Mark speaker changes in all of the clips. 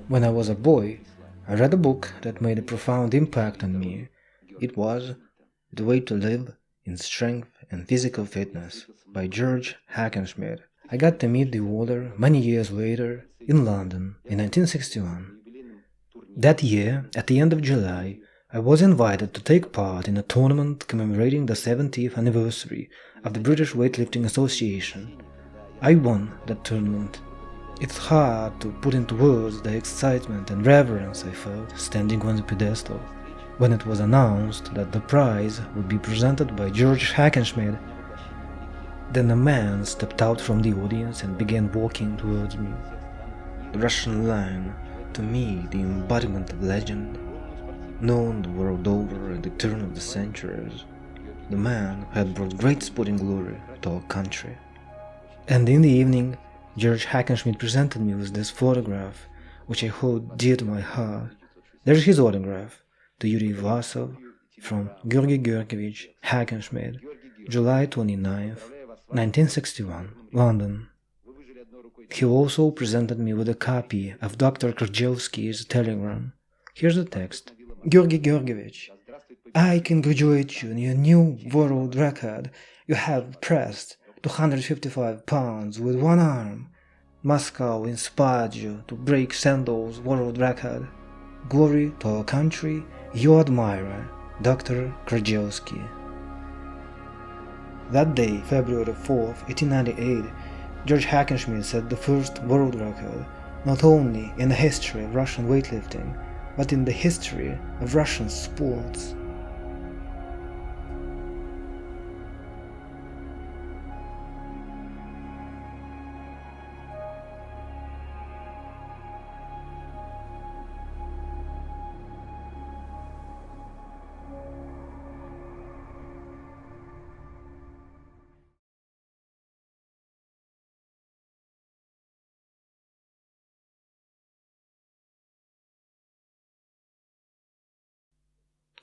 Speaker 1: When I was a boy, I read a book that made a profound impact on me. It was The Way to Live in Strength and Physical Fitness by George Hackenschmidt. I got to meet the author many years later in London in 1961. That year, at the end of July, I was invited to take part in a tournament commemorating the 70th anniversary of the British Weightlifting Association. I won that tournament. It's hard to put into words the excitement and reverence I felt standing on the pedestal when it was announced that the prize would be presented by George Hackenschmidt. Then a man stepped out from the audience and began walking towards me. The Russian lion, to me the embodiment of legend, known the world over at the turn of the centuries, the man who had brought great sporting glory to our country. And in the evening, George Hackenschmidt presented me with this photograph, which I hold dear to my heart. There's his autograph, to Yuri Vlasov, from Georgy Georgievich Hackenschmidt, July 29, 1961, London. He also presented me with a copy of Dr. Krzyzewski's telegram. Here's the text. Georgy Georgievich, I congratulate you on your new world record. You have pressed 255 pounds with one arm. Moscow inspired you to break Sando's world record. Glory to our country, your admirer, Dr. Krzyzewski. That day, February 4, 1898, George Hackenschmidt set the first world record, not only in the history of Russian weightlifting, but in the history of Russian sports.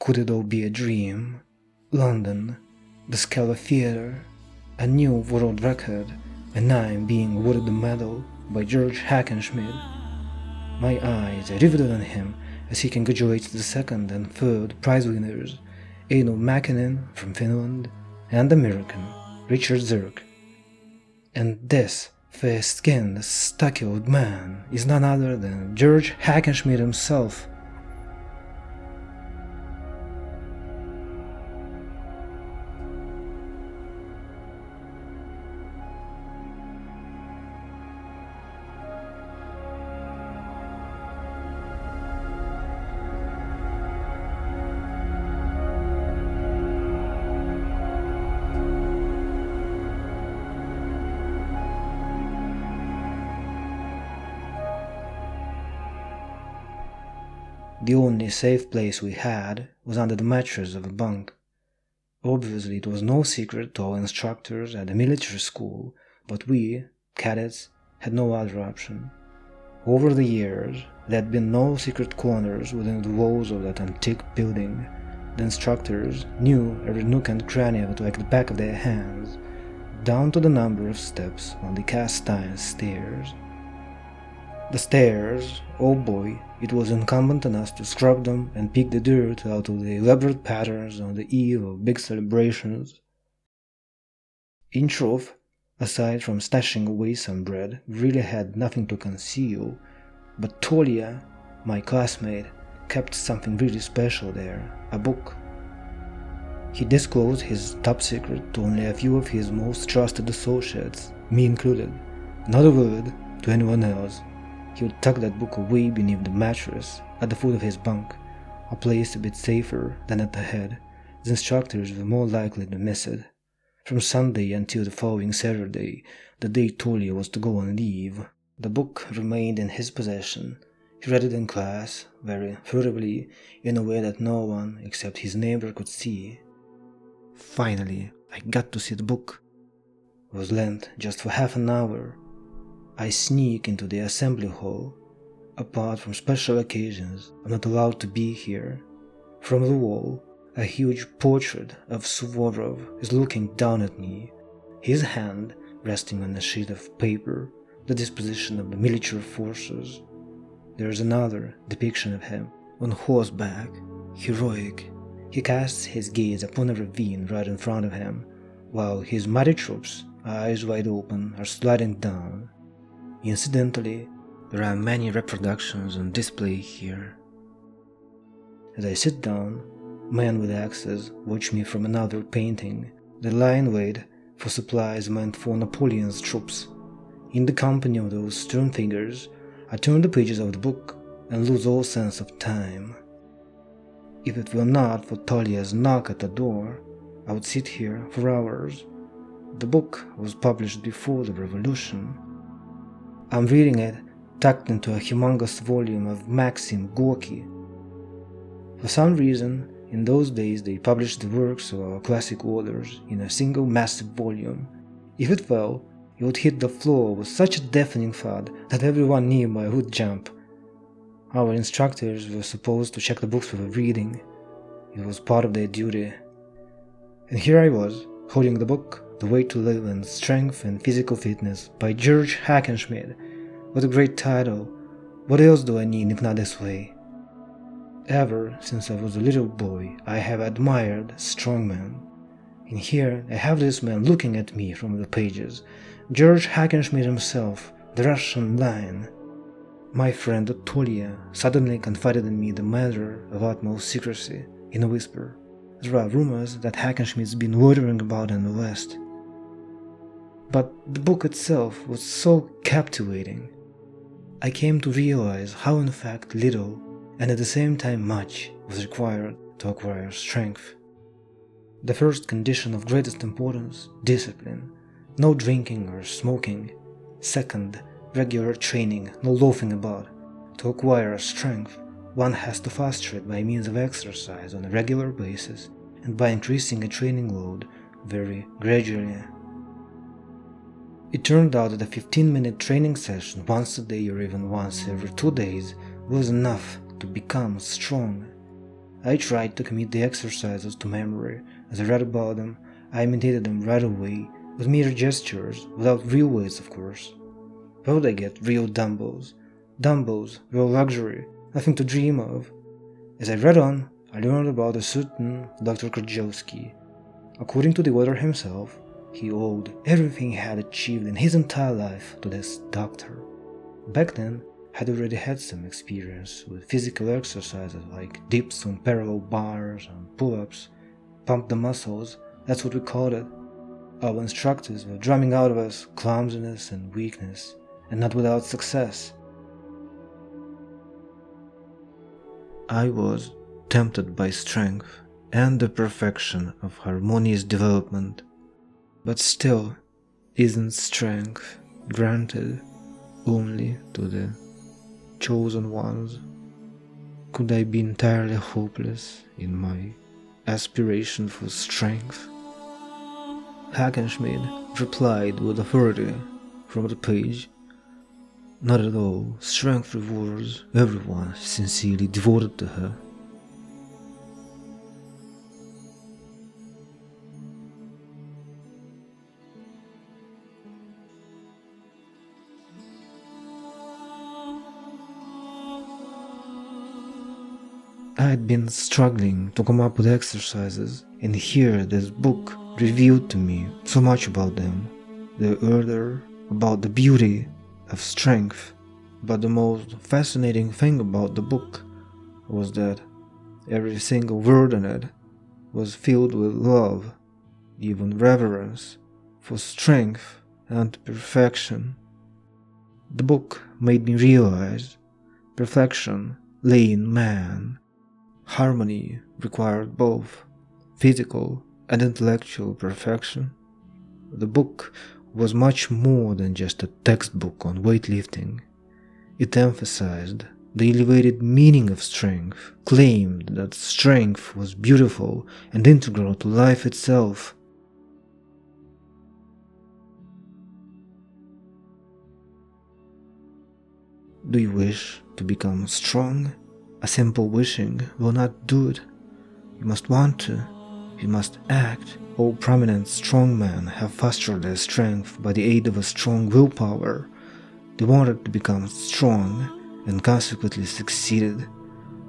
Speaker 1: Could it all be a dream? London, the Scala Theatre, a new world record, and I am being awarded the medal by George Hackenschmidt. My eyes are riveted on him as he congratulates the second and third prize winners, Eino Mäkinen from Finland and American Richard Zirk. And this fair-skinned, stocky old man is none other than George Hackenschmidt himself. The only safe place we had was under the mattress of a bunk. Obviously it was no secret to our instructors at the military school, but we, cadets, had no other option. Over the years, there had been no secret corners within the walls of that antique building. The instructors knew every nook and cranny of it like the back of their hands, down to the number of steps on the cast-iron stairs. The stairs, oh boy, it was incumbent on us to scrub them and pick the dirt out of the elaborate patterns on the eve of big celebrations. In truth, aside from stashing away some bread, we really had nothing to conceal, but Tolia, my classmate, kept something really special there, a book. He disclosed his top secret to only a few of his most trusted associates, me included, not a word to anyone else. He would tuck that book away beneath the mattress, at the foot of his bunk, a place a bit safer than at the head. The instructors were more likely to miss it. From Sunday until the following Saturday, the day Tolia was to go on leave, the book remained in his possession. He read it in class, very furtively, in a way that no one except his neighbor could see. Finally, I got to see the book. It was lent just for half an hour. I sneak into the assembly hall. Apart from special occasions, I'm not allowed to be here. From the wall, a huge portrait of Suvorov is looking down at me, his hand resting on a sheet of paper, the disposition of the military forces. there is another depiction of him, on horseback, heroic. He casts his gaze upon a ravine right in front of him, while his mighty troops, eyes wide open, are sliding down. Incidentally, there are many reproductions on display here. As I sit down, men with axes watch me from another painting, the lying wait for supplies meant for Napoleon's troops. In the company of those stern figures, I turn the pages of the book and lose all sense of time. If it were not for Talia's knock at the door, I would sit here for hours. The book was published before the revolution. I'm reading it tucked into a humongous volume of Maxim Gorky. For some reason, in those days they published the works of our classic authors in a single massive volume. If it fell, it would hit the floor with such a deafening thud that everyone nearby would jump. Our instructors were supposed to check the books before reading. It was part of their duty. And here I was, holding the book, The Way to Live in Strength and Physical Fitness by George Hackenschmidt. What a great title. What else do I need if not this way? Ever since I was a little boy, I have admired strong men. And here I have this man looking at me from the pages, George Hackenschmidt himself, the Russian Lion. My friend Tolia suddenly confided in me the matter of utmost secrecy, in a whisper. There are rumors that Hackenschmidt's been loitering about in the West. But the book itself was so captivating. I came to realize how in fact little, and at the same time much, was required to acquire strength. The first condition of greatest importance, discipline, no drinking or smoking. Second, regular training, no loafing about. To acquire strength, one has to foster it by means of exercise on a regular basis and by increasing a training load very gradually. It turned out that a 15-minute training session once a day or even once every 2 days was enough to become strong. I tried to commit the exercises to memory. As I read about them, I imitated them right away, with mere gestures, without real weights of course. Where would I get real dumbbells? Dumbbells were a luxury, nothing to dream of. As I read on, I learned about a certain Dr. Krajewski. According to the author himself, he owed everything he had achieved in his entire life to this doctor. Back then, I had already had some experience with physical exercises like dips on parallel bars and pull-ups. Pump the muscles, that's what we called it. Our instructors were drumming out of us clumsiness and weakness, and not without success. I was tempted by strength and the perfection of harmonious development. But still, isn't strength granted only to the chosen ones? Could I be entirely hopeless in my aspiration for strength? Hackenschmidt replied with authority from the page, "Not at all. Strength rewards everyone sincerely devoted to her." I had been struggling to come up with exercises, and here this book revealed to me so much about them. The order, about the beauty of strength. But the most fascinating thing about the book was that every single word in it was filled with love, even reverence, for strength and perfection. The book made me realize perfection lay in man. Harmony required both physical and intellectual perfection. The book was much more than just a textbook on weightlifting. It emphasized the elevated meaning of strength, claimed that strength was beautiful and integral to life itself. Do you wish to become strong? A simple wishing will not do it. You must want to. You must act. All prominent strong men have fostered their strength by the aid of a strong willpower. They wanted to become strong, and consequently succeeded.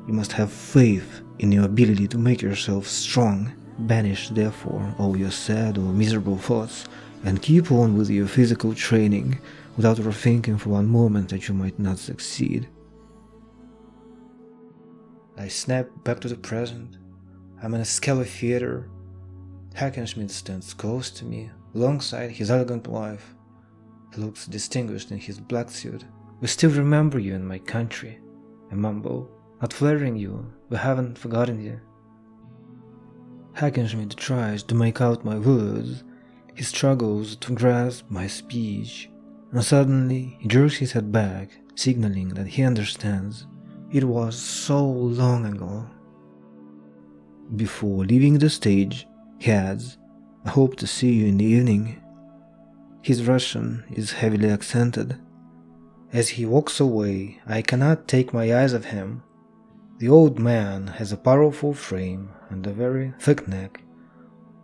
Speaker 1: You must have faith in your ability to make yourself strong. Banish, therefore, all your sad or miserable thoughts and keep on with your physical training without ever thinking for one moment that you might not succeed. I snap back to the present. I'm in a Scala theater. Hackenschmidt stands close to me, alongside his elegant wife. He looks distinguished in his black suit. "We still remember you in my country," I mumble. "Not flattering you, we haven't forgotten you." Hackenschmidt tries to make out my words. He struggles to grasp my speech, and suddenly he jerks his head back, signaling that he understands. It was so long ago. Before leaving the stage, he adds, "I hope to see you in the evening." His Russian is heavily accented. As he walks away, I cannot take my eyes off him. The old man has a powerful frame and a very thick neck,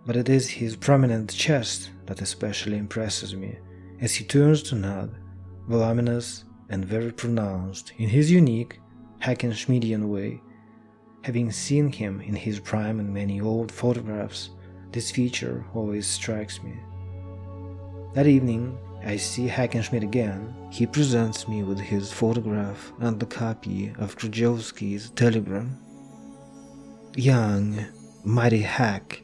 Speaker 1: but it is his prominent chest that especially impresses me, as he turns to nod, voluminous and very pronounced in his unique Hackenschmidtian way. Having seen him in his prime in many old photographs, this feature always strikes me. That evening, I see Hackenschmidt again. He presents me with his photograph and the copy of Krzyzewski's telegram. Young, mighty Hack.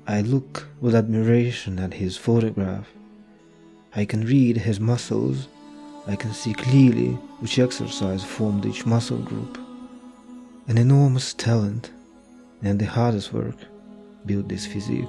Speaker 1: I look with admiration at his photograph. I can read his muscles. I can see clearly which exercise formed each muscle group. An enormous talent and the hardest work built this physique.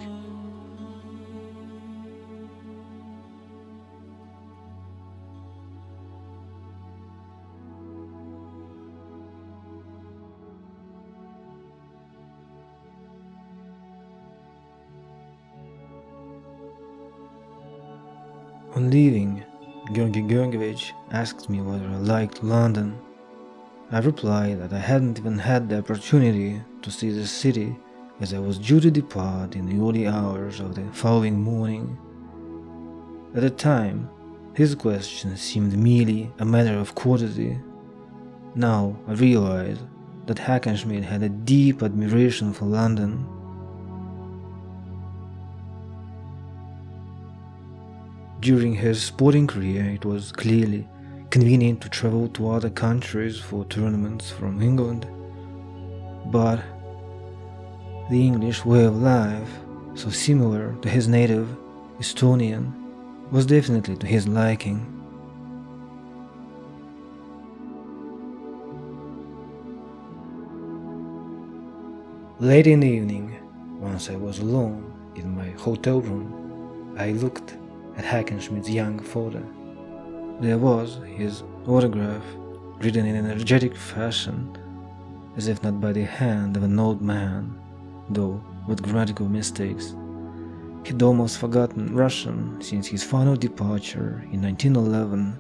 Speaker 1: On leaving, Georgy Georgievich asked me whether I liked London. I replied that I hadn't even had the opportunity to see the city, as I was due to depart in the early hours of the following morning. At the time, his question seemed merely a matter of courtesy. Now I realize that Hackenschmidt had a deep admiration for London. During his sporting career, it was clearly convenient to travel to other countries for tournaments from England. But the English way of life, so similar to his native Estonian, was definitely to his liking. Late in the evening, once I was alone in my hotel room, I looked at Hackenschmidt's young photo. There was his autograph, written in an energetic fashion, as if not by the hand of an old man, though with grammatical mistakes. He'd almost forgotten Russian since his final departure in 1911.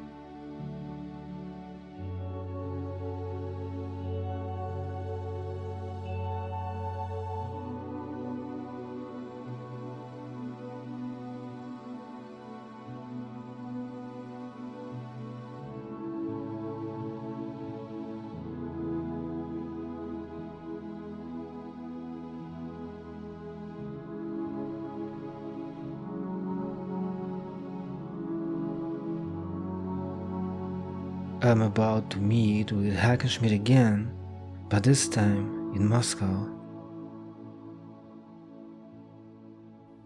Speaker 1: I'm about to meet with Hackenschmidt again, but this time in Moscow.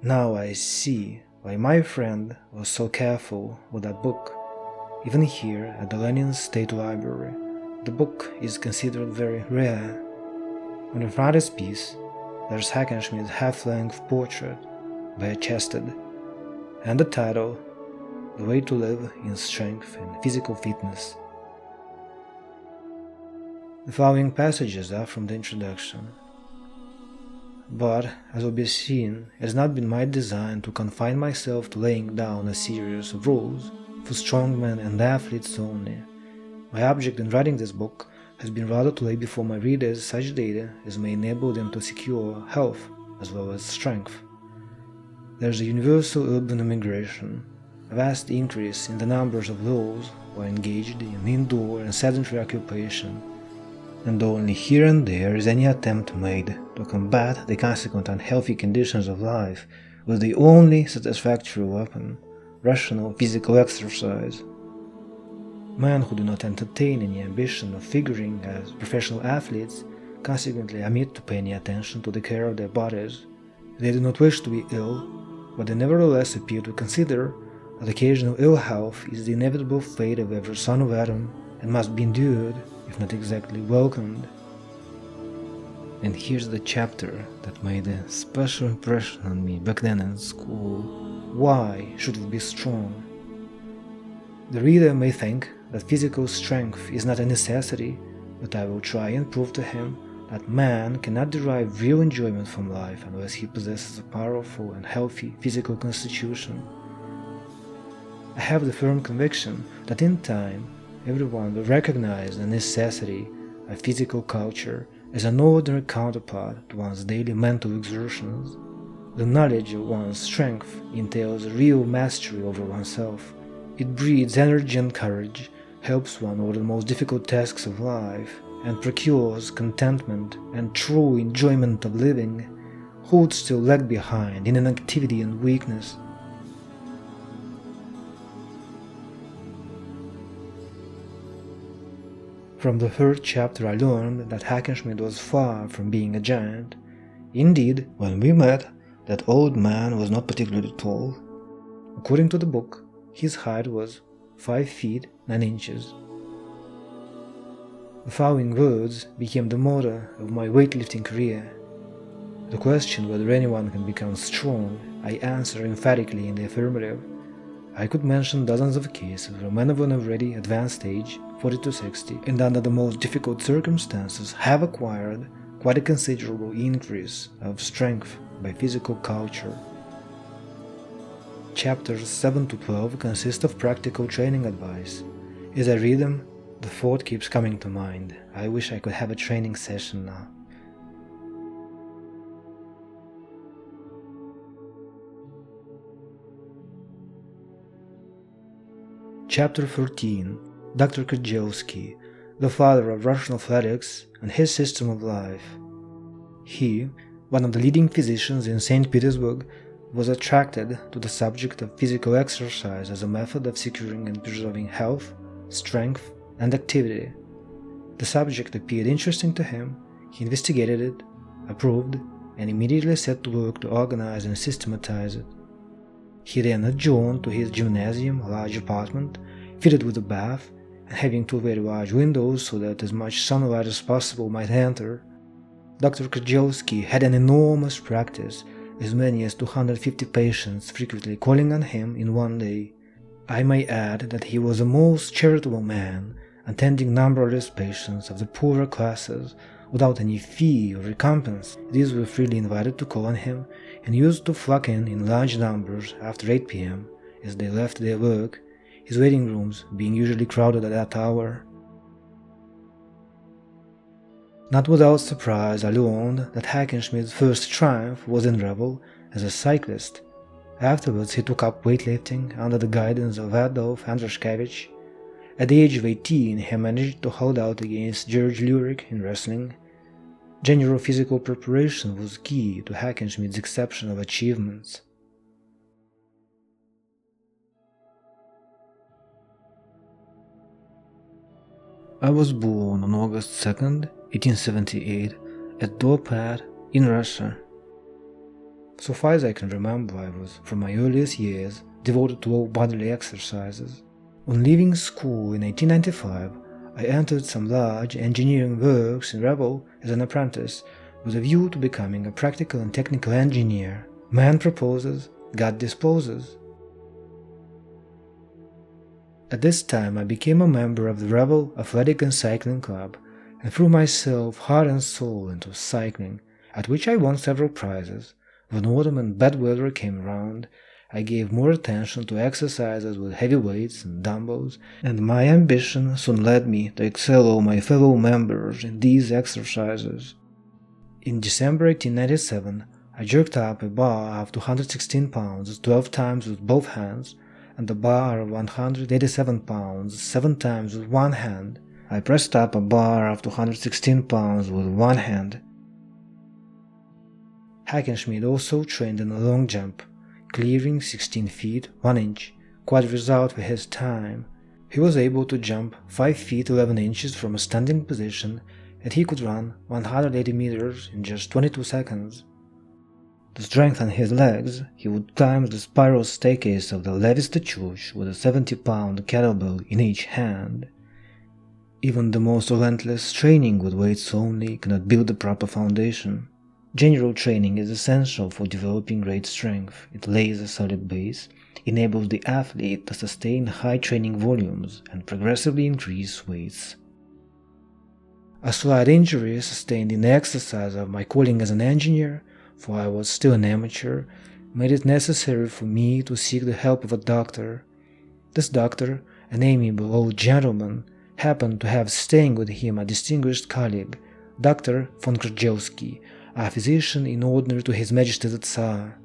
Speaker 1: Now I see why my friend was so careful with that book. Even here at the Lenin State Library, the book is considered very rare. On the frontispiece, there's Hackenschmidt's half-length portrait, bare-chested, and the title, The Way to Live in Strength and Physical Fitness. The following passages are from the introduction. But, as will be seen, it has not been my design to confine myself to laying down a series of rules for strongmen and athletes only. My object in writing this book has been rather to lay before my readers such data as may enable them to secure health as well as strength. There is a universal urban immigration, a vast increase in the numbers of those who are engaged in indoor and sedentary occupation, and only here and there is any attempt made to combat the consequent unhealthy conditions of life with the only satisfactory weapon, rational physical exercise. Men who do not entertain any ambition of figuring as professional athletes consequently omit to pay any attention to the care of their bodies. They do not wish to be ill, but they nevertheless appear to consider that occasional ill health is the inevitable fate of every son of Adam and must be endured, if not exactly welcomed. And here's the chapter that made a special impression on me back then in school. Why should we be strong? The reader may think that physical strength is not a necessity, but I will try and prove to him that man cannot derive real enjoyment from life unless he possesses a powerful and healthy physical constitution. I have the firm conviction that in time everyone will recognize the necessity of physical culture as an ordinary counterpart to one's daily mental exertions. The knowledge of one's strength entails real mastery over oneself. It breeds energy and courage, helps one over the most difficult tasks of life, and procures contentment and true enjoyment of living. Who would still lag behind in inactivity and weakness? From the third chapter I learned that Hackenschmidt was far from being a giant. Indeed, when we met, that old man was not particularly tall. According to the book, his height was 5 feet 9 inches. The following words became the motto of my weightlifting career. The question whether anyone can become strong, I answer emphatically in the affirmative. I could mention dozens of cases where men of an already advanced age, 40 to 60, and under the most difficult circumstances have acquired quite a considerable increase of strength by physical culture. Chapters 7 to 12 consist of practical training advice. As I read them, the thought keeps coming to mind. I wish I could have a training session now. Chapter 13. Dr. Krzyzewski, the father of Russian athletics and his system of life. He, one of the leading physicians in St. Petersburg, was attracted to the subject of physical exercise as a method of securing and preserving health, strength, and activity. The subject appeared interesting to him, he investigated it, approved, and immediately set to work to organize and systematize it. He then adjourned to his gymnasium a large apartment, fitted with a bath, and having 2 very large windows so that as much sunlight as possible might enter. Dr. Krzyzewski had an enormous practice, as many as 250 patients frequently calling on him in one day. I may add that he was a most charitable man, attending numberless patients of the poorer classes without any fee or recompense. These were freely invited to call on him and used to flock in large numbers after 8 p.m. as they left their work, his waiting rooms being usually crowded at that hour. Not without surprise I learned that Hackenschmidt's first triumph was in Rebel as a cyclist. Afterwards he took up weightlifting under the guidance of Adolf Andrushkevich. At the age of 18 he managed to hold out against George Hackenschmidt in wrestling. General physical preparation was key to Hackenschmidt's exceptional achievements. I was born on August 2nd, 1878, at Dorpat in Russia. So far as I can remember, I was, from my earliest years, devoted to all bodily exercises. On leaving school in 1895, I entered some large engineering works in Rebel as an apprentice, with a view to becoming a practical and technical engineer. Man proposes, God disposes. At this time I became a member of the Rebel Athletic and Cycling Club, and threw myself heart and soul into cycling, at which I won several prizes. When autumn and bad weather came round, I gave more attention to exercises with heavy weights and dumbbells, and my ambition soon led me to excel all my fellow members in these exercises. In December 1897, I jerked up a bar of 216 pounds 12 times with both hands, and a bar of 187 pounds 7 times with one hand. I pressed up a bar of 216 pounds with one hand. Hackenschmidt also trained in a long jump, clearing 16 feet 1 inch, quite a result for his time. He was able to jump 5 feet 11 inches from a standing position, and he could run 180 meters in just 22 seconds. To strengthen his legs, he would climb the spiral staircase of the Levis Church with a 70-pound kettlebell in each hand. Even the most relentless training with weights only cannot build the proper foundation. General training is essential for developing great strength. It lays a solid base, enables the athlete to sustain high training volumes, and progressively increase weights. A slight injury sustained in the exercise of my calling as an engineer, for I was still an amateur, made it necessary for me to seek the help of a doctor. This doctor, an amiable old gentleman, happened to have staying with him a distinguished colleague, Dr. von Krzyzewski, a physician in ordinary to His Majesty the Tsar.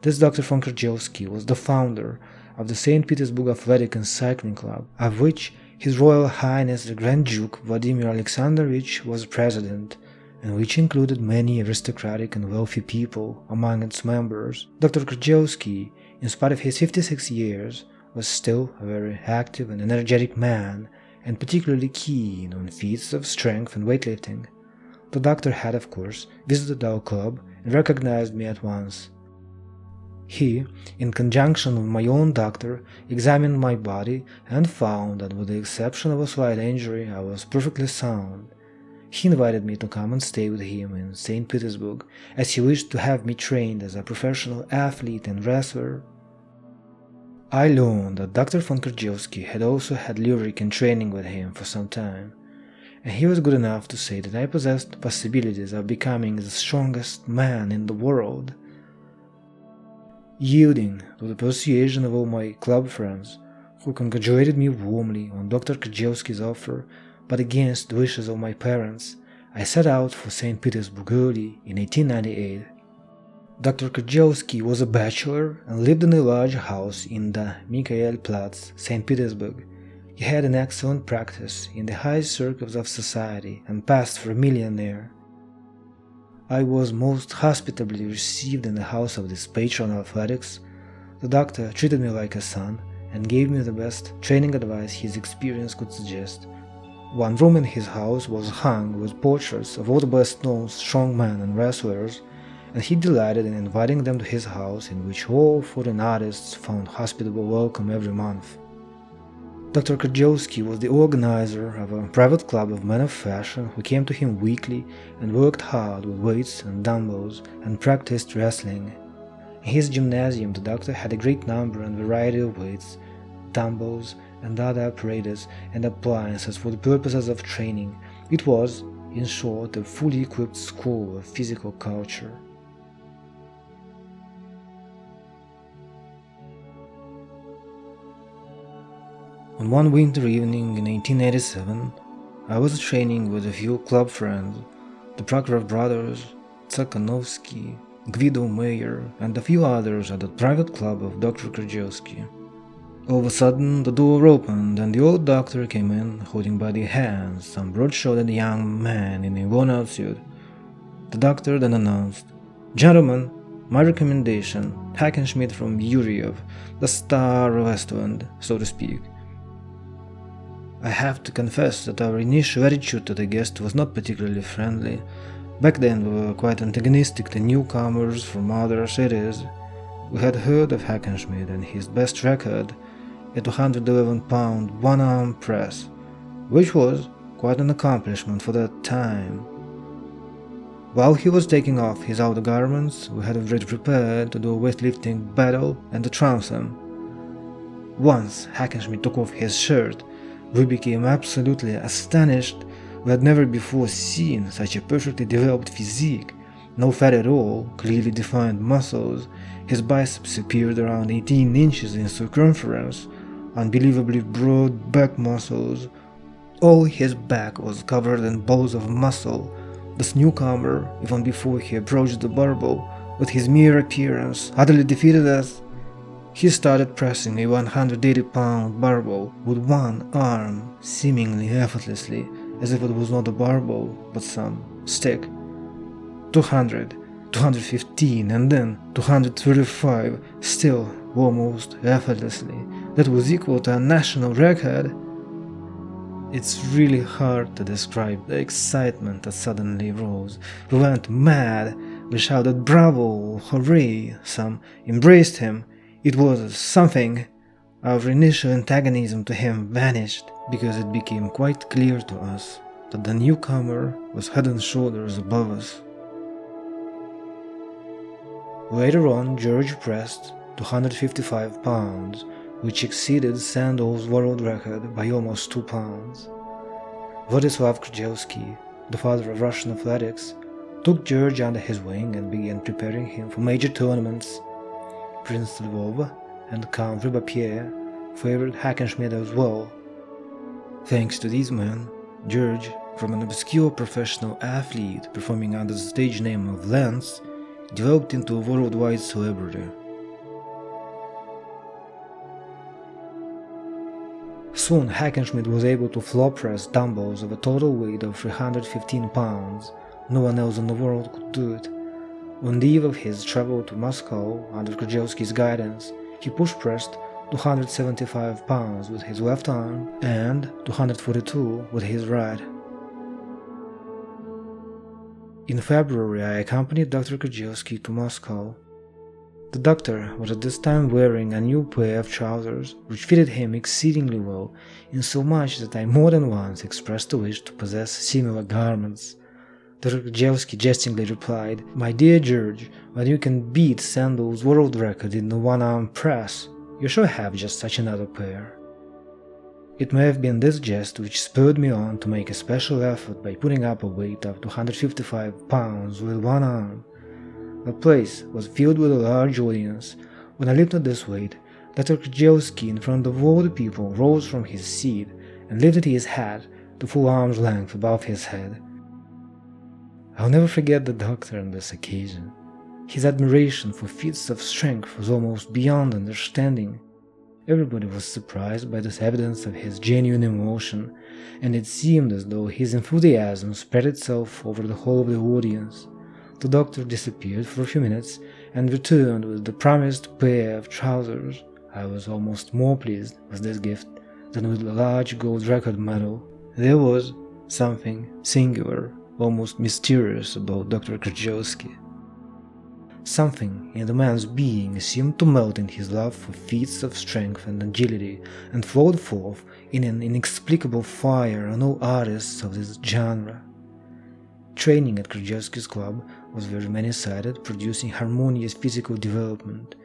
Speaker 1: This Dr. von Krzyzewski was the founder of the St. Petersburg Athletic and Cycling Club, of which His Royal Highness the Grand Duke Vladimir Alexandrovich was president, and which included many aristocratic and wealthy people among its members. Dr. Krzyzewski, in spite of his 56 years, was still a very active and energetic man, and particularly keen on feats of strength and weightlifting. The doctor had, of course, visited our club and recognized me at once. He, in conjunction with my own doctor, examined my body and found that with the exception of a slight injury, I was perfectly sound. He invited me to come and stay with him in St. Petersburg, as he wished to have me trained as a professional athlete and wrestler. I learned that Dr. von Krzyzewski had also had lyric in training with him for some time, and he was good enough to say that I possessed possibilities of becoming the strongest man in the world. Yielding to the persuasion of all my club friends, who congratulated me warmly on Dr. Krzyzewski's offer, but against the wishes of my parents, I set out for St. Petersburg early in 1898. Dr. Krzyzewski was a bachelor and lived in a large house in the Mikhailplatz, St. Petersburg. He had an excellent practice in the highest circles of society and passed for a millionaire. I was most hospitably received in the house of this patron of athletics. The doctor treated me like a son and gave me the best training advice his experience could suggest. One room in his house was hung with portraits of all the best-known strongmen and wrestlers, and he delighted in inviting them to his house, in which all foreign artists found hospitable welcome every month. Dr. Krzyzewski was the organizer of a private club of men of fashion who came to him weekly and worked hard with weights and dumbbells and practiced wrestling. In his gymnasium, the doctor had a great number and variety of weights, dumbbells, and other apparatus and appliances for the purposes of training. It was, in short, a fully equipped school of physical culture. On one winter evening in 1887, I was training with a few club friends, the Prokhorov brothers, Tsakhanovsky, Guido Meyer, and a few others at the private club of Dr. Krzyzewski. All of a sudden, the door opened and the old doctor came in, holding by the hands some broad-shouldered young man in a worn-out suit. The doctor then announced, "Gentlemen, my recommendation, Hackenschmidt from Yuri, the star of Estland, so to speak." I have to confess that our initial attitude to the guest was not particularly friendly. Back then we were quite antagonistic to newcomers from other cities. We had heard of Hackenschmidt and his best record, a 211-pound one-arm press, which was quite an accomplishment for that time. While he was taking off his outer garments, we had already prepared to do a weightlifting battle and to trounce him. Once Hackenschmidt took off his shirt, we became absolutely astonished. We had never before seen such a perfectly developed physique, no fat at all, clearly defined muscles. His biceps appeared around 18 inches in circumference, unbelievably broad back muscles. All his back was covered in balls of muscle. This newcomer, even before he approached the barbell, with his mere appearance, utterly defeated us. He started pressing a 180-pound barbell with one arm, seemingly effortlessly, as if it was not a barbell, but some stick. 200, 215, and then 235, still almost effortlessly. That was equal to a national record. It's really hard to describe the excitement that suddenly rose. We went mad. We shouted bravo, hooray. Some embraced him. It was something. Our initial antagonism to him vanished because it became quite clear to us that the newcomer was head and shoulders above us. Later on, George pressed 255 pounds, which exceeded Sandow's world record by almost 2 pounds. Vladislav Krzyzewski, the father of Russian athletics, took George under his wing and began preparing him for major tournaments. Prince Lvov and Count Ryabapierre favored Hackenschmidt as well. Thanks to these men, George, from an obscure professional athlete performing under the stage name of Lance, developed into a worldwide celebrity. Soon Hackenschmidt was able to floor press dumbbells of a total weight of 315 pounds. No one else in the world could do it. On the eve of his travel to Moscow, under Krzyzewski's guidance, he push-pressed 275 pounds with his left arm and 242 with his right. In February, I accompanied Dr. Krzyzewski to Moscow. The doctor was at this time wearing a new pair of trousers, which fitted him exceedingly well, insomuch that I more than once expressed a wish to possess similar garments. Dr. Krzyzewski jestingly replied, "My dear George, when you can beat Sandow's world record in the one-arm press, you shall have just such another pair." It may have been this jest which spurred me on to make a special effort by putting up a weight of 255 pounds with one arm. The place was filled with a large audience. When I lifted this weight, Dr. Krzyzewski, in front of all the people, rose from his seat and lifted his hat to full arm's length above his head. I'll never forget the doctor on this occasion. His admiration for feats of strength was almost beyond understanding. Everybody was surprised by this evidence of his genuine emotion, and it seemed as though his enthusiasm spread itself over the whole of the audience. The doctor disappeared for a few minutes and returned with the promised pair of trousers. I was almost more pleased with this gift than with the large gold record medal. There was something singular, almost mysterious about Dr. Krzyzewski. Something in the man's being seemed to melt in his love for feats of strength and agility and flowed forth in an inexplicable fire on all artists of this genre. Training at Krzyzewski's club was very many-sided, producing harmonious physical development.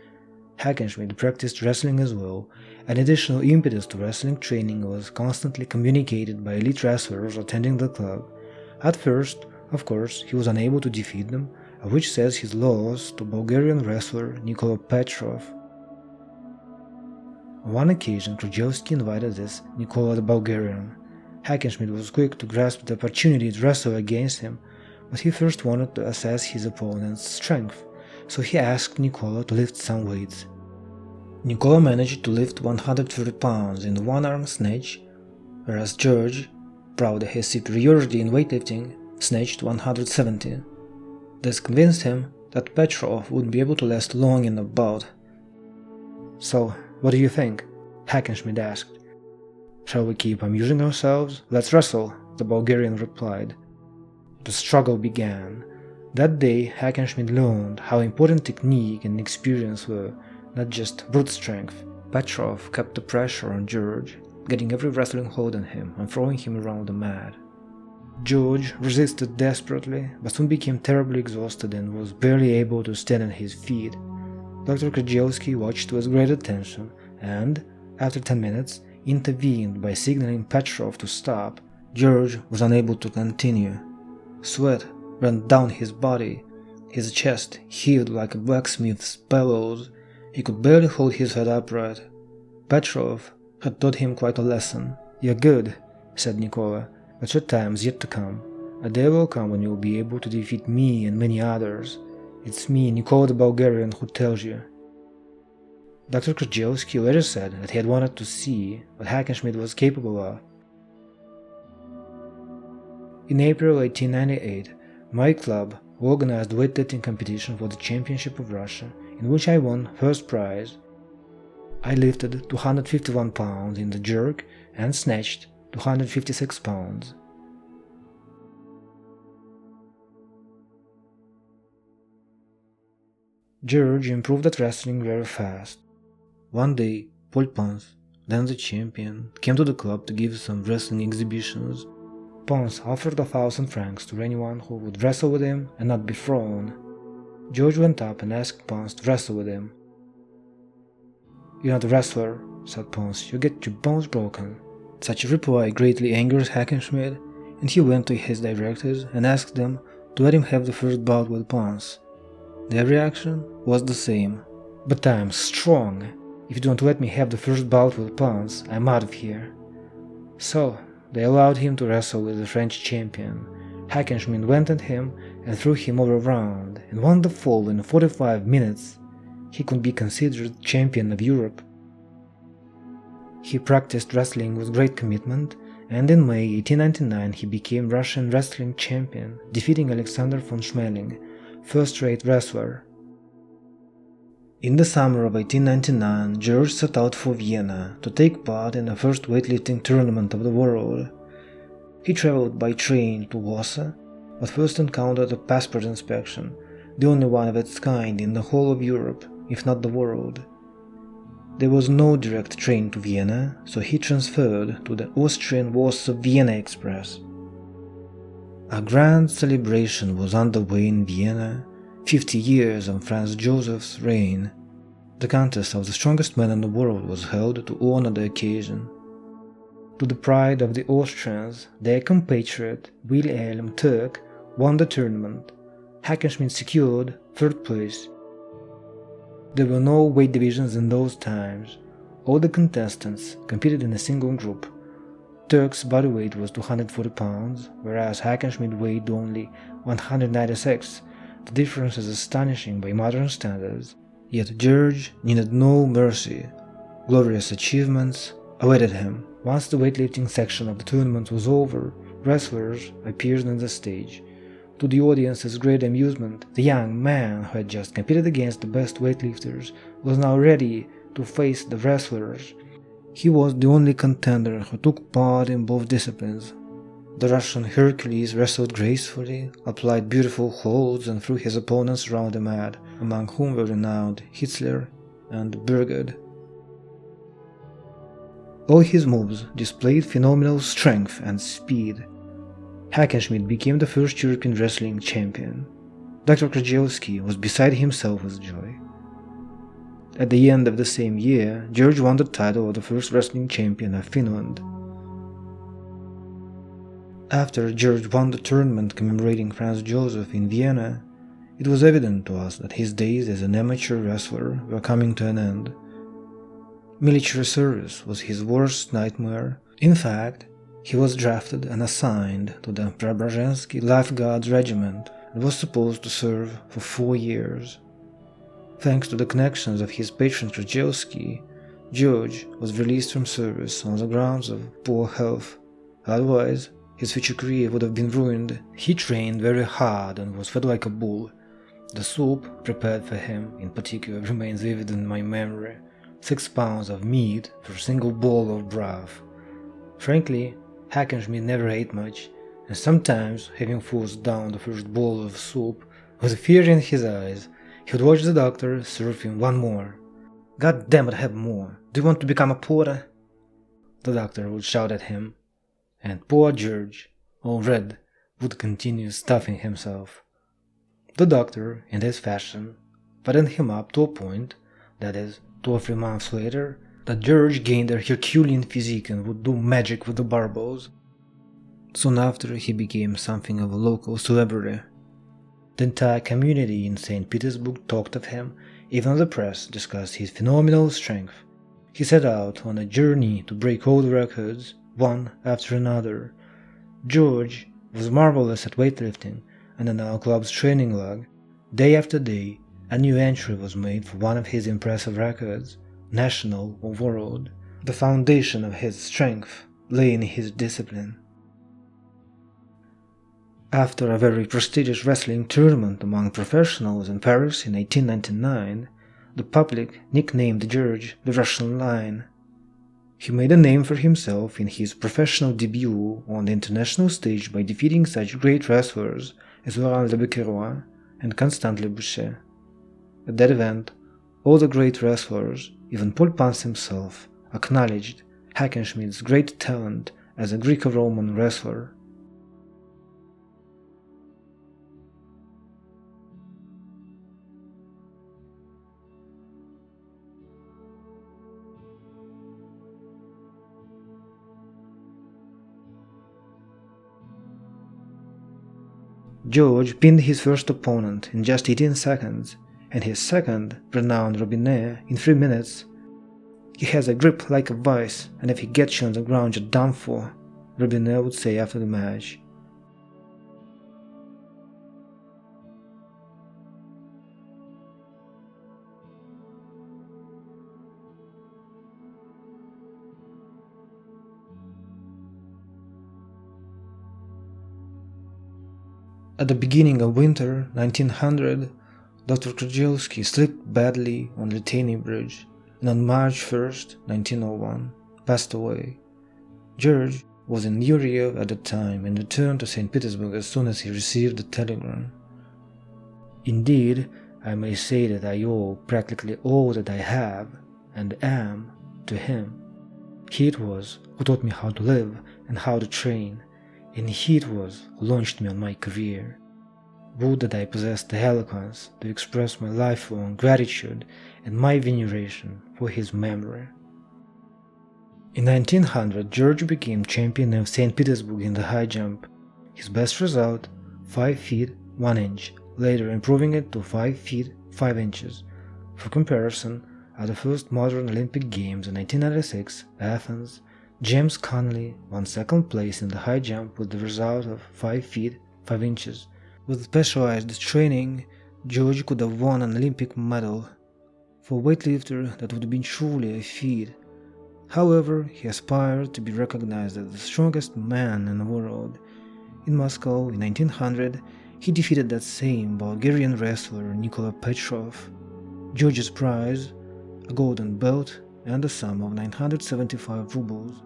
Speaker 1: Hackenschmidt practiced wrestling as well. An additional impetus to wrestling training was constantly communicated by elite wrestlers attending the club. At first, of course, he was unable to defeat them, of which says his loss to Bulgarian wrestler Nikola Petrov. On one occasion, Krzyzewski invited this Nikola the Bulgarian. Hackenschmidt was quick to grasp the opportunity to wrestle against him, but he first wanted to assess his opponent's strength, so he asked Nikola to lift some weights. Nikola managed to lift 130 pounds in the one-arm snatch, whereas George, proud of his superiority in weightlifting, snatched 170. This convinced him that Petrov wouldn't be able to last long in the bout. "So, what do you think?" Hackenschmidt asked. "Shall we keep amusing ourselves? Let's wrestle," the Bulgarian replied. The struggle began. That day, Hackenschmidt learned how important technique and experience were, not just brute strength. Petrov kept the pressure on George, getting every wrestling hold on him and throwing him around the mat. George resisted desperately, but soon became terribly exhausted and was barely able to stand on his feet. Dr. Krzyzewski watched with great attention and, after 10 minutes, intervened by signaling Petrov to stop. George was unable to continue. Sweat ran down his body. His chest heaved like a blacksmith's bellows. He could barely hold his head upright. Petrov had taught him quite a lesson. "You're good," said Nikola, "but your time's yet to come. A day will come when you'll be able to defeat me and many others. It's me, Nikola the Bulgarian, who tells you." Dr. Krzyzewski later said that he had wanted to see what Hackenschmidt was capable of. In April 1898, my club organized a weightlifting competition for the Championship of Russia, in which I won first prize. I lifted 251 pounds in the jerk and snatched 256 pounds. George improved at wrestling very fast. One day, Paul Ponce, then the champion, came to the club to give some wrestling exhibitions. Ponce offered 1,000 francs to anyone who would wrestle with him and not be thrown. George went up and asked Ponce to wrestle with him. "You're not a wrestler," said Ponce, "you get your bones broken." Such a reply greatly angered Hackenschmidt, and he went to his directors and asked them to let him have the first bout with Ponce. Their reaction was the same. "But I'm strong. If you don't let me have the first bout with Ponce, I'm out of here." So they allowed him to wrestle with the French champion. Hackenschmidt went at him and threw him over a round and won the fall in 45 minutes. He could be considered champion of Europe. He practiced wrestling with great commitment, and in May 1899 he became Russian wrestling champion, defeating Alexander von Schmeling, first-rate wrestler. In the summer of 1899, George set out for Vienna to take part in the first weightlifting tournament of the world. He traveled by train to Warsaw, but first encountered a passport inspection, the only one of its kind in the whole of Europe, if not the world. There was no direct train to Vienna, so he transferred to the Austrian Warsaw-Vienna Express. A grand celebration was underway in Vienna, 50 years of Franz Joseph's reign. The contest of the strongest man in the world was held to honor the occasion. To the pride of the Austrians, their compatriot Wilhelm Turk won the tournament. Hackenschmidt secured third place. There were no weight divisions in those times. All the contestants competed in a single group. Turk's body weight was 240 pounds, whereas Hackenschmidt weighed only 196. The difference is astonishing by modern standards. Yet George needed no mercy. Glorious achievements awaited him. Once the weightlifting section of the tournament was over, wrestlers appeared on the stage. To the audience's great amusement, the young man who had just competed against the best weightlifters was now ready to face the wrestlers. He was the only contender who took part in both disciplines. The Russian Hercules wrestled gracefully, applied beautiful holds, and threw his opponents around the mat, among whom were renowned Hitler and Burgard. All his moves displayed phenomenal strength and speed. Hackenschmidt became the first European wrestling champion. Dr. Krzyzewski was beside himself with joy. At the end of the same year, George won the title of the first wrestling champion of Finland. After George won the tournament commemorating Franz Joseph in Vienna, it was evident to us that his days as an amateur wrestler were coming to an end. Military service was his worst nightmare. In fact, he was drafted and assigned to the Preobrazhensky Life Guards Regiment and was supposed to serve for 4 years. Thanks to the connections of his patron Krzyzewski, George was released from service on the grounds of poor health. Otherwise, his future career would have been ruined. He trained very hard and was fed like a bull. The soup prepared for him, in particular, remains vivid in my memory. 6 pounds of meat for a single bowl of broth. Frankly, Hackenschmidt never ate much, and sometimes, having forced down the first bowl of soup, with fear in his eyes, he would watch the doctor serve him one more. "God damn it, have more! Do you want to become a porter?" The doctor would shout at him, and poor George, all red, would continue stuffing himself. The doctor, in his fashion, fattened him up to a point, that is, 2 or 3 months later, that George gained a Herculean physique and would do magic with the barbells. Soon after, he became something of a local celebrity. The entire community in St. Petersburg talked of him, even the press discussed his phenomenal strength. He set out on a journey to break all the records, one after another. George was marvelous at weightlifting, and in our club's training log, day after day, a new entry was made for one of his impressive records. national, or world. The foundation of his strength lay in his discipline. After a very prestigious wrestling tournament among professionals in Paris in 1899, the public nicknamed George the Russian Lion. He made a name for himself in his professional debut on the international stage by defeating such great wrestlers as Ivan Lebedev and Constantly Boucher. At that event, all the great wrestlers, even Paul Pans himself, acknowledged Hackenschmidt's great talent as a Greco-Roman wrestler. George pinned his first opponent in just 18 seconds, and his second, renowned Robinet, in 3 minutes. He has a grip like a vice, and if he gets you on the ground you're done for, Robinet would say after the match. At the beginning of winter 1900, Dr. Krzyzewski slipped badly on Litany Bridge, and on March 1, 1901, passed away. George was in Yuri at the time and returned to St. Petersburg as soon as he received the telegram. Indeed, I may say that I owe practically all that I have and am to him. He it was who taught me how to live and how to train, and he it was who launched me on my career. Would that I possessed the eloquence to express my lifelong gratitude and my veneration for his memory. In 1900, George became champion of St. Petersburg in the high jump. His best result, 5 feet 1 inch, later improving it to 5 feet 5 inches. For comparison, at the first modern Olympic Games in 1996, Athens, James Conley won second place in the high jump with the result of 5 feet 5 inches. With specialized training, George could have won an Olympic medal. For a weightlifter, that would have been truly a feat. However, he aspired to be recognized as the strongest man in the world. In Moscow in 1900, he defeated that same Bulgarian wrestler Nikola Petrov. George's prize, a golden belt and a sum of 975 rubles.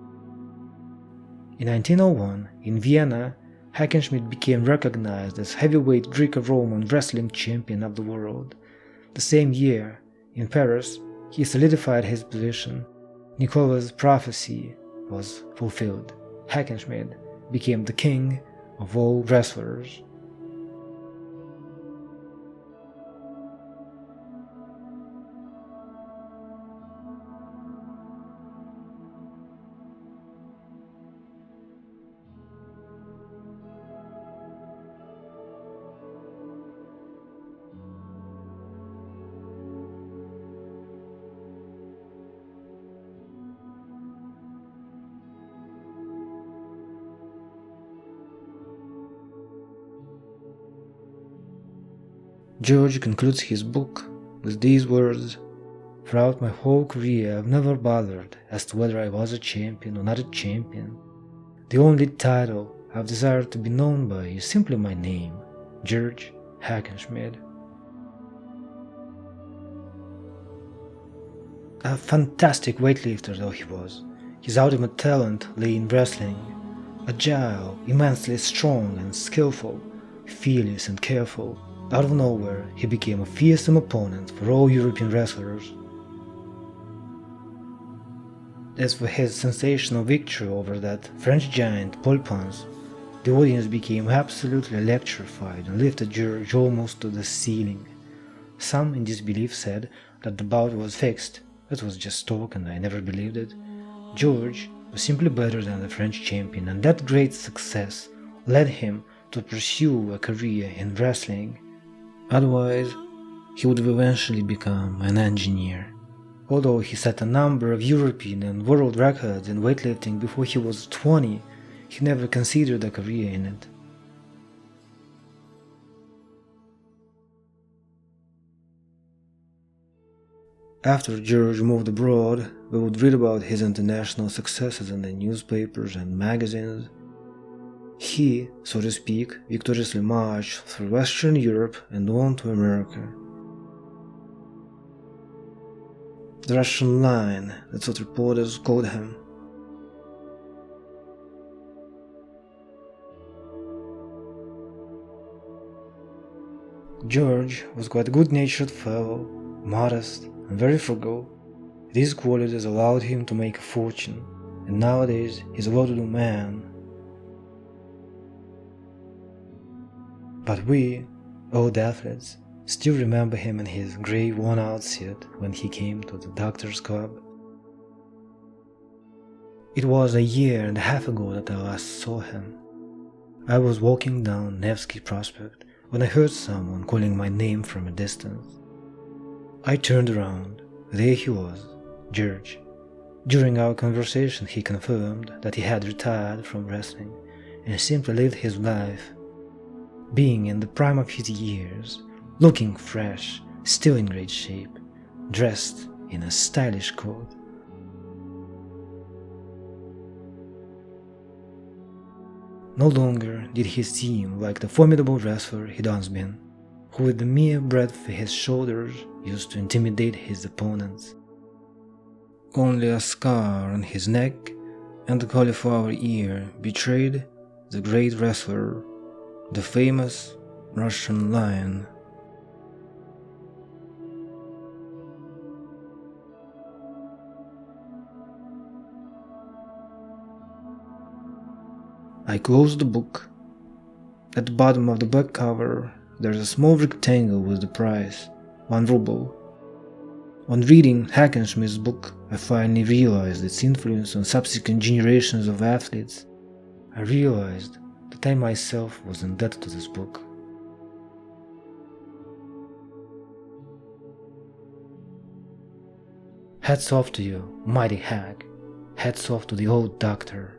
Speaker 1: In 1901, in Vienna, Hackenschmidt became recognized as heavyweight Greco-Roman wrestling champion of the world. The same year, in Paris, he solidified his position. Nikola's prophecy was fulfilled. Hackenschmidt became the king of all wrestlers. George concludes his book with these words: "Throughout my whole career I've never bothered as to whether I was a champion or not a champion. The only title I've desired to be known by is simply my name, George Hackenschmidt." A fantastic weightlifter though he was, his ultimate talent lay in wrestling. Agile, immensely strong and skillful, fearless and careful, out of nowhere he became a fearsome opponent for all European wrestlers. As for his sensational victory over that French giant Paul Pans, the audience became absolutely electrified and lifted George almost to the ceiling. Some in disbelief said that the bout was fixed. That was just talk and I never believed it. George was simply better than the French champion, and that great success led him to pursue a career in wrestling. Otherwise, he would have eventually become an engineer. Although he set a number of European and world records in weightlifting before he was 20, he never considered a career in it. After George moved abroad, we would read about his international successes in the newspapers and magazines. He, so to speak, victoriously marched through Western Europe and on to America. The Russian Lion, that's what reporters called him. George was quite a good-natured fellow, modest and very frugal. These qualities allowed him to make a fortune, and nowadays he's a well-to-do man. But we, old athletes, still remember him in his grey worn-out suit when he came to the doctor's club. It was a year and a half ago that I last saw him. I was walking down Nevsky Prospect when I heard someone calling my name from a distance. I turned around. There he was, George. During our conversation he confirmed that he had retired from wrestling and simply lived his life, being in the prime of his years, looking fresh, still in great shape, dressed in a stylish coat. No longer did he seem like the formidable wrestler he'd once been, who with the mere breadth of his shoulders used to intimidate his opponents. Only a scar on his neck and a cauliflower ear betrayed the great wrestler, the famous Russian Lion. I closed the book. At the bottom of the back cover, there's a small rectangle with the price, 1 ruble. On reading Hackenschmidt's book, I finally realized its influence on subsequent generations of athletes. I realized that I myself was indebted to this book. Hats off to you, mighty Hack. Hats off to the old doctor.